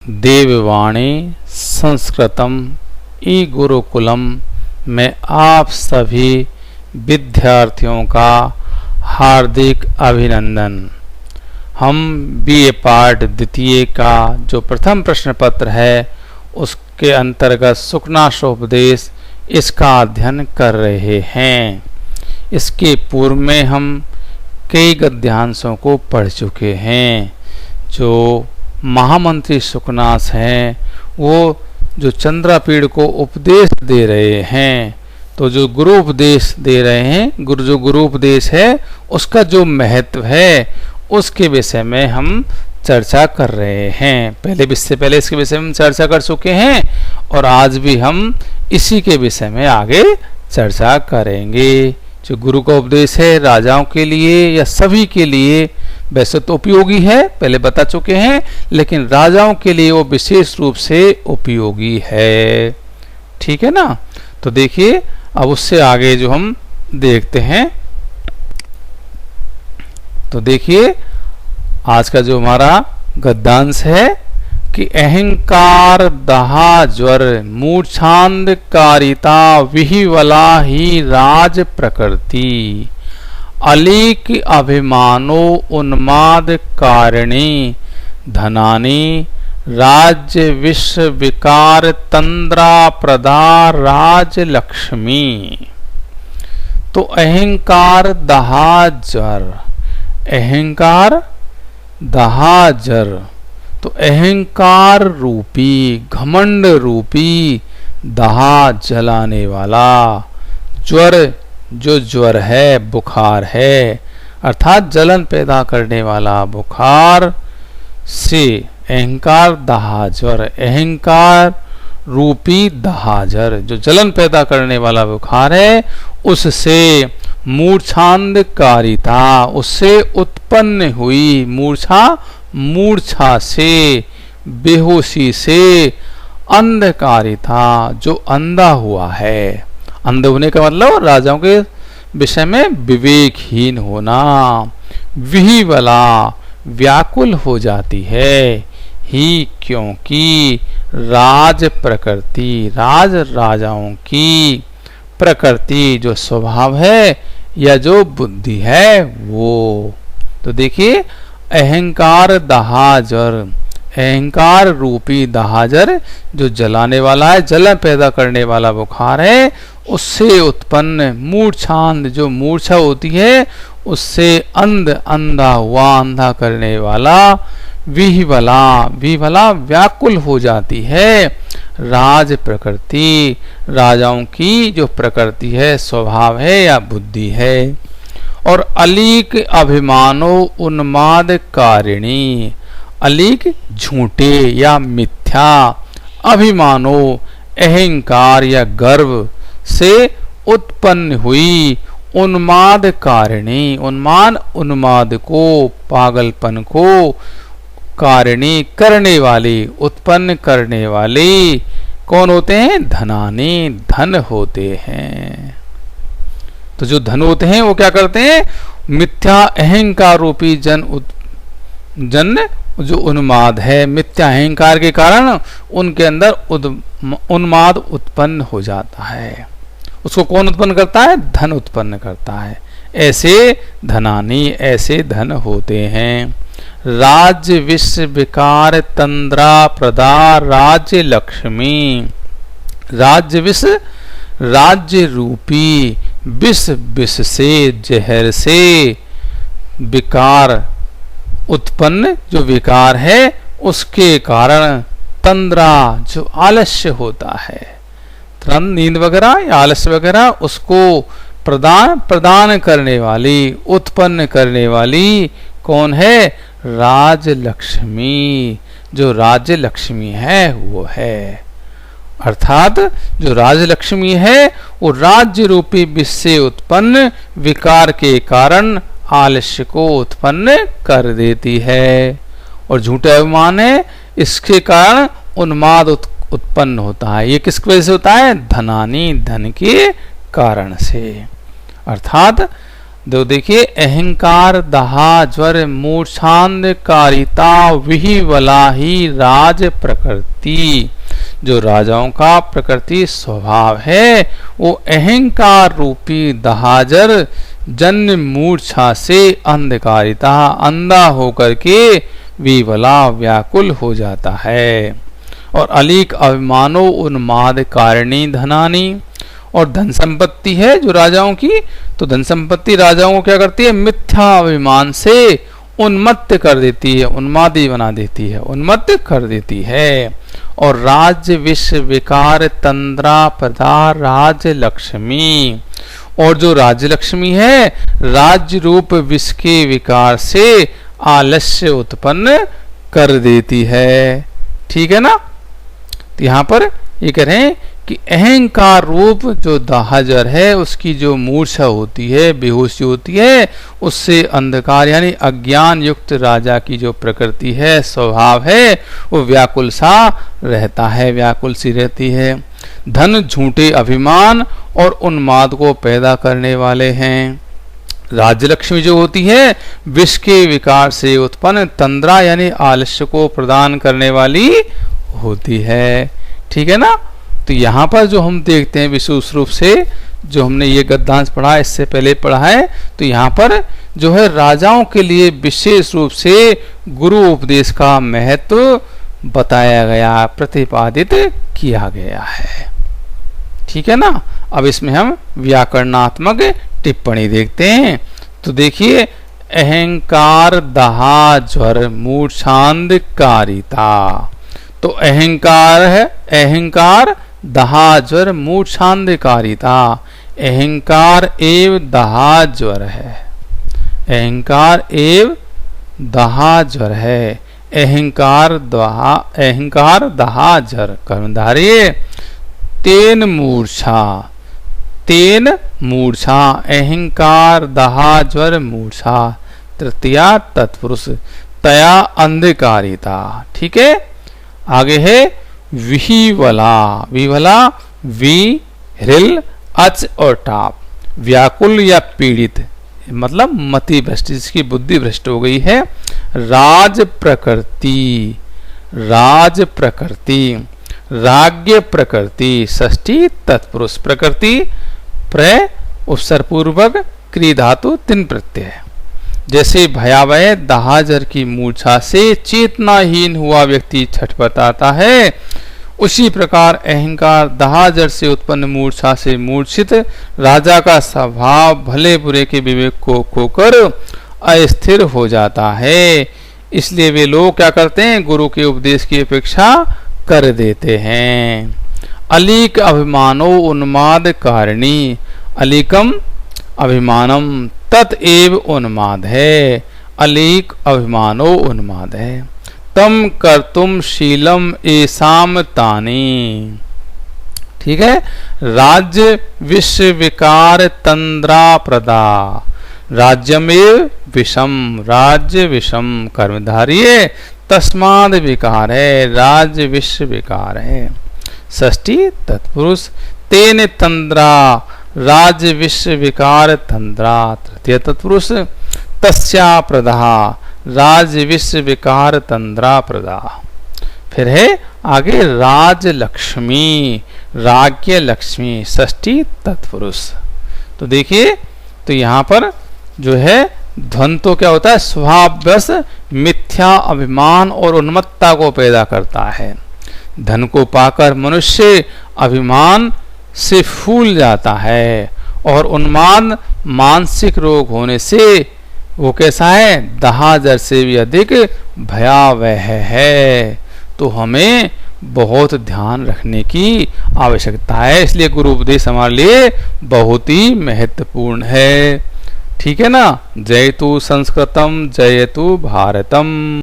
देववाणी संस्कृतम ई गुरुकुलम में आप सभी विद्यार्थियों का हार्दिक अभिनंदन। हम बीए पार्ट द्वितीय का जो प्रथम प्रश्न पत्र है उसके अंतर्गत सुखनाशोपदेश इसका अध्ययन कर रहे हैं। इसके पूर्व में हम कई गद्यांशों को पढ़ चुके हैं। जो महामंत्री सुखनास हैं वो जो चंद्रापीड़ को उपदेश दे रहे हैं, तो जो गुरु उपदेश दे रहे हैं, जो गुरु उपदेश है उसका जो महत्व है उसके विषय में हम चर्चा कर रहे हैं। इससे पहले इसके विषय में चर्चा कर चुके हैं और आज भी हम इसी के विषय में आगे चर्चा करेंगे। जो गुरु का उपदेश है राजाओं के लिए या सभी के लिए वैसे तो उपयोगी है, पहले बता चुके हैं, लेकिन राजाओं के लिए वो विशेष रूप से उपयोगी है। ठीक है ना। तो देखिए अब उससे आगे जो हम देखते हैं, तो देखिए आज का जो हमारा गद्यांश है कि अहंकार दहा ज्वर मूर्छांधकारिता विहिवला ही राज प्रकृति अलीक अभिमानो उन्माद कारिणी धनानी राज्य विश्व विकार तंद्रा प्रदा राज लक्ष्मी। तो अहंकार दहा जर, अहंकार दहा जर, तो अहंकार रूपी घमंड रूपी दहा जलाने वाला ज्वर, जो ज्वर है बुखार है अर्थात जलन पैदा करने वाला बुखार से अहंकार दहा ज्वर, अहंकार रूपी दहा जर जो जलन पैदा करने वाला बुखार है उससे मूर्छांधकारिता, उससे उत्पन्न हुई मूर्छा, मूर्छा से बेहोशी से अंधकारिता जो अंधा हुआ है। अंध होने का मतलब राजाओं के विषय में विवेकहीन होना। विहिवला व्याकुल हो जाती है ही, क्योंकि राज प्रकृति, राज राजाओं की प्रकृति जो स्वभाव है या जो बुद्धि है वो। तो देखिए अहंकार दहाजर, अहंकार रूपी दहाजर जो जलाने वाला है, जलन पैदा करने वाला बुखार है, उससे उत्पन्न मूर्छांध जो मूर्छा होती है उससे अंधा हुआ, अंधा करने वाला विहिवला, विहिवला व्याकुल हो जाती है राज प्रकृति, राजाओं की जो प्रकृति है, स्वभाव है या बुद्धि है। और अलीक अभिमानो उन्माद कारिणी, अलीक झूठे या मिथ्या, अभिमानो अहंकार या गर्व से उत्पन्न हुई उन्माद कारिणी, उन्माद को, पागलपन को, कारिणी करने वाली, उत्पन्न करने वाली कौन होते हैं? धनानी, धन होते हैं। तो जो धन होते हैं वो क्या करते हैं? मिथ्या अहंकार रूपी जन जो उन्माद है, मिथ्या अहंकार के कारण उनके अंदर उन्माद उत्पन्न हो जाता है। उसको कौन उत्पन्न करता है? धन उत्पन्न करता है। ऐसे धनानी, ऐसे धन होते हैं। राज्य विश्व विकार तंद्रा प्रदा राज्य लक्ष्मी, राज्य विश्व राज्य रूपी विष से, जहर से विकार उत्पन्न जो विकार है उसके कारण तंद्रा जो आलस्य होता है, नींद वगैरह या आलस्य वगैरह, उसको प्रदान करने वाली, उत्पन्न करने वाली कौन है? राज लक्ष्मी, जो राज्य लक्ष्मी है वो है। अर्थात जो राजलक्ष्मी है वो राज्य रूपी विष से उत्पन्न विकार के कारण आलस्य को उत्पन्न कर देती है। और झूठे अभिमान है, इसके कारण उन्माद उत्पन्न होता है। ये किस वजह से होता है? धनानी, धन के कारण से। अर्थात देखिए, अहंकार दहा ज्वर मूर्छांधकारिता विहिवला ही राज प्रकृति। जो राजाओं का प्रकृति स्वभाव है वो अहंकार रूपी दहाजर जन्य मूर्छा से अंधकारिता अंधा होकर के विवला व्याकुल हो जाता है। और अलीक अभिमानो उन्माद कारिणी धनानी, और धन संपत्ति है जो राजाओं की, तो धन संपत्ति राजाओं को क्या करती है, मिथ्या अभिमान से उन्मत्त कर देती है, उन्मादी बना देती है, उन्मत्त कर देती है। और राज्य विश्व विकार तंद्रा प्रदा राज्य लक्ष्मी, और जो राज्य लक्ष्मी है राज्य रूप विष के विकार से आलस्य उत्पन्न कर देती है। ठीक है ना। तो यहाँ पर ये कह रहे हैं कि अहंकार रूप जो दाहजर है उसकी जो मूर्छा होती है, बेहोशी होती है, उससे अंधकार यानी अज्ञान युक्त राजा की जो प्रकृति है, स्वभाव है, वो व्याकुल सा रहता है, व्याकुल सी रहती है। धन झूठे अभिमान और उन्माद को पैदा करने वाले हैं। राज्य लक्ष्मी जो होती है विष के विकार से उत्पन्न तंद्रा यानी आलस्य को प्रदान करने वाली होती है। ठीक है ना। तो यहाँ पर जो हम देखते हैं विशेष रूप से जो हमने ये गद्यांश पढ़ा, इससे पहले पढ़ा है, तो यहाँ पर जो है राजाओं के लिए विशेष रूप से गुरु उपदेश का महत्व बताया गया, प्रतिपादित किया गया है। ठीक है ना। अब इसमें हम व्याकरणात्मक टिप्पणी देखते हैं। तो देखिए, अहंकार दहा ज्वर मूर्छांधकारिता, तो अहंकार है, अहंकार दहा ज्वर मूर्छांधकारिता, अहंकार एव दहा ज्वर है, अहंकार एव दहा ज्वर है, अहंकार दहा ज्वर कर्मधारय तेन मूर्छा, तेन मूर्छा, अहंकार दहा ज्वर मूर्छा, तृतीया तत्पुरुष तया अंधकारिता। ठीक है। आगे है विहिवला, विवला वी हृल अच और टाप, व्याकुल या पीड़ित मतलब मति भ्रष्ट, जिसकी बुद्धि भ्रष्ट हो गई है। राज प्रकृति, राज प्रकृति, राज्य प्रकृति, षष्ठी तत्पुरुष, प्रकृति प्र उपसर्ग पूर्वक क्री धातु तीन प्रत्यय है। जैसे भयावह दहाजर की मूर्छा से चेतनाहीन हुआ व्यक्ति छटपटाता है, उसी प्रकार अहंकार दहाजर से उत्पन्न मूर्छा से मूर्छित राजा का स्वभाव भले बुरे के विवेक को खोकर अस्थिर हो जाता है। इसलिए वे लोग क्या करते हैं, गुरु के उपदेश की अपेक्षा कर देते हैं। अलीक अभिमानो उन्माद कारिणी, अलीकम अभिमानम तत्एव उन्माद है, अलीक अभिमानो उन्माद है। तम कर्तुम शीलम एसाम तानी। ठीक है। राज्य विश्व विकार तंद्रा प्रदा, राज्यमेव विषम, राज्य विषम कर्मधारिये तस्माद विकार है, राज्य विश्व विकार है। षष्ठी तत्पुरुष तेन तंद्रा, राज्य विश्व विकार तंद्रा, तृतीय तत्पुरुष तस्या प्रदा, राज्य विश्व विकार तंद्रा प्रदा। फिर है आगे राज लक्ष्मी, राज्य लक्ष्मी, षष्ठी तत्पुरुष। तो देखिए, तो यहाँ पर जो है ध्वन तो क्या होता है, स्वभाववश मिथ्या अभिमान और उन्मत्तता को पैदा करता है। धन को पाकर मनुष्य अभिमान से फूल जाता है और उन्माद मानसिक रोग होने से वो कैसा है, दहाजर से भी अधिक भयावह है। तो हमें बहुत ध्यान रखने की आवश्यकता है। इसलिए गुरु उपदेश हमारे लिए बहुत ही महत्वपूर्ण है। ठीक है ना। जयतु संस्कृतम जयतु भारतम।